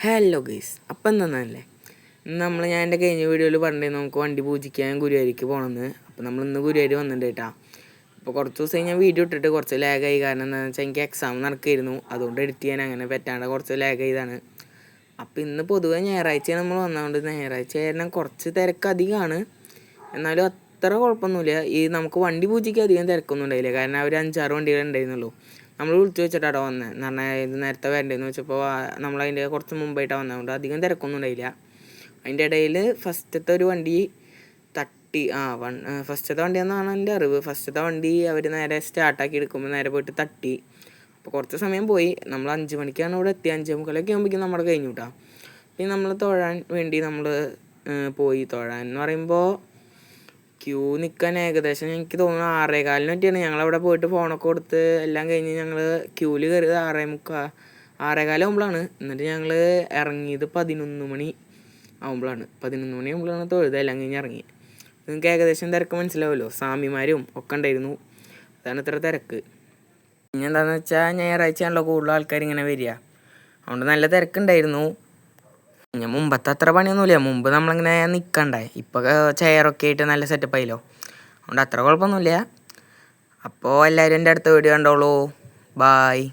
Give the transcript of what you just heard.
Hello guys, അപ്പം എന്താണല്ലേ ഞാൻ എൻ്റെ കഴിഞ്ഞ വീഡിയോയിൽ പറഞ്ഞിരുന്നു നമുക്ക് വണ്ടി പൂജിക്കാൻ ഗുരുവായൂർക്ക് പോകണമെന്ന്. അപ്പോൾ നമ്മൾ ഇന്ന് ഗുരുവായൂർ വന്നിട്ടുണ്ട് കേട്ടോ. അപ്പോൾ കുറച്ച് ദിവസം ഞാൻ വീഡിയോ ഇട്ടിട്ട് കുറച്ച് ലാഗായി. കാരണം എന്താണെന്ന് വെച്ചാൽ എനിക്ക് എക്സാം നടക്കുകയായിരുന്നു, അതുകൊണ്ട് എഡിറ്റ് ചെയ്യാൻ അങ്ങനെ പറ്റാണ്ട് കുറച്ച് ലാഗായതാണ്. അപ്പോൾ ഇന്ന് പൊതുവേ ഞായറാഴ്ച നമ്മൾ വന്നതുകൊണ്ട് ഞായറാഴ്ച ആയിരുന്നാൽ കുറച്ച് തിരക്ക് അധികമാണ്. എന്നാലും അത്ര കുഴപ്പമൊന്നുമില്ല. നമുക്ക് വണ്ടി പൂജിക്കാൻ അധികം തിരക്കൊന്നും ഉണ്ടായില്ല, കാരണം ഒരു 5-6 വണ്ടികൾ ഉണ്ടായിരുന്നുള്ളൂ. നമ്മൾ വിളിച്ചു വെച്ചിട്ടാണ് വന്നത്. എന്ന് പറഞ്ഞാൽ ഇത് നേരത്തെ വരേണ്ടതെന്ന് വെച്ചപ്പോൾ നമ്മളതിൻ്റെ കുറച്ച് മുമ്പായിട്ടാണ് വന്നതുകൊണ്ട് അധികം തിരക്കൊന്നും ഉണ്ടായില്ല. അതിൻ്റെ ഇടയിൽ ഫസ്റ്റത്തെ ഒരു വണ്ടി തട്ടി. ഫസ്റ്റത്തെ വണ്ടി എന്നാണ് എൻ്റെ അറിവ്. ഫസ്റ്റത്തെ വണ്ടി അവർ നേരെ സ്റ്റാർട്ടാക്കി എടുക്കുമ്പോൾ നേരെ പോയിട്ട് തട്ടി. അപ്പോൾ കുറച്ച് സമയം പോയി. നമ്മൾ 5 മണിക്കാണ് ഇവിടെ എത്തി. 5:45 ആകുമ്പോഴേക്കും നമ്മുടെ കഴിഞ്ഞു കേട്ടോ. പിന്നെ നമ്മൾ തൊഴാൻ വേണ്ടി നമ്മൾ പോയി. തൊഴാൻ എന്ന് പറയുമ്പോൾ ക്യൂ നിൽക്കാൻ ഏകദേശം എനിക്ക് തോന്നുന്നു 6:15 പറ്റിയാണ്. ഞങ്ങളവിടെ പോയിട്ട് ഫോണൊക്കെ കൊടുത്ത് എല്ലാം കഴിഞ്ഞ് ഞങ്ങൾ ക്യൂവിൽ കയറിയത് 6:15 ആകുമ്പോഴാണ്. എന്നിട്ട് ഞങ്ങൾ ഇറങ്ങിയത് 11 മണി ആകുമ്പോഴാണ്. 11 മണി ആകുമ്പോഴാണ് തൊഴുത് എല്ലാം കഴിഞ്ഞ് ഇറങ്ങി. നിങ്ങൾക്ക് ഏകദേശം തിരക്ക് മനസ്സിലാവുമല്ലോ. സ്വാമിമാരും ഒക്കെ ഉണ്ടായിരുന്നു, അതാണ് ഇത്ര തിരക്ക്. ഇനി എന്താണെന്ന് വെച്ചാൽ ഞായറാഴ്ചയാണല്ലോ കൂടുതൽ ആൾക്കാർ ഇങ്ങനെ വരിക, അതുകൊണ്ട് നല്ല തിരക്കുണ്ടായിരുന്നു. ഞാൻ മുമ്പത്തെ അത്ര പണിയൊന്നുമില്ല. മുമ്പ് നമ്മളിങ്ങനെ നിൽക്കണ്ടേ, ഇപ്പോൾ ചെയറൊക്കെ ആയിട്ട് നല്ല സെറ്റപ്പ് ആയില്ലോ, അതുകൊണ്ട് അത്ര കുഴപ്പമൊന്നുമില്ല. അപ്പോൾ എല്ലാവരും എൻ്റെ അടുത്ത വീഡിയോ കണ്ടോളൂ. ബായ്.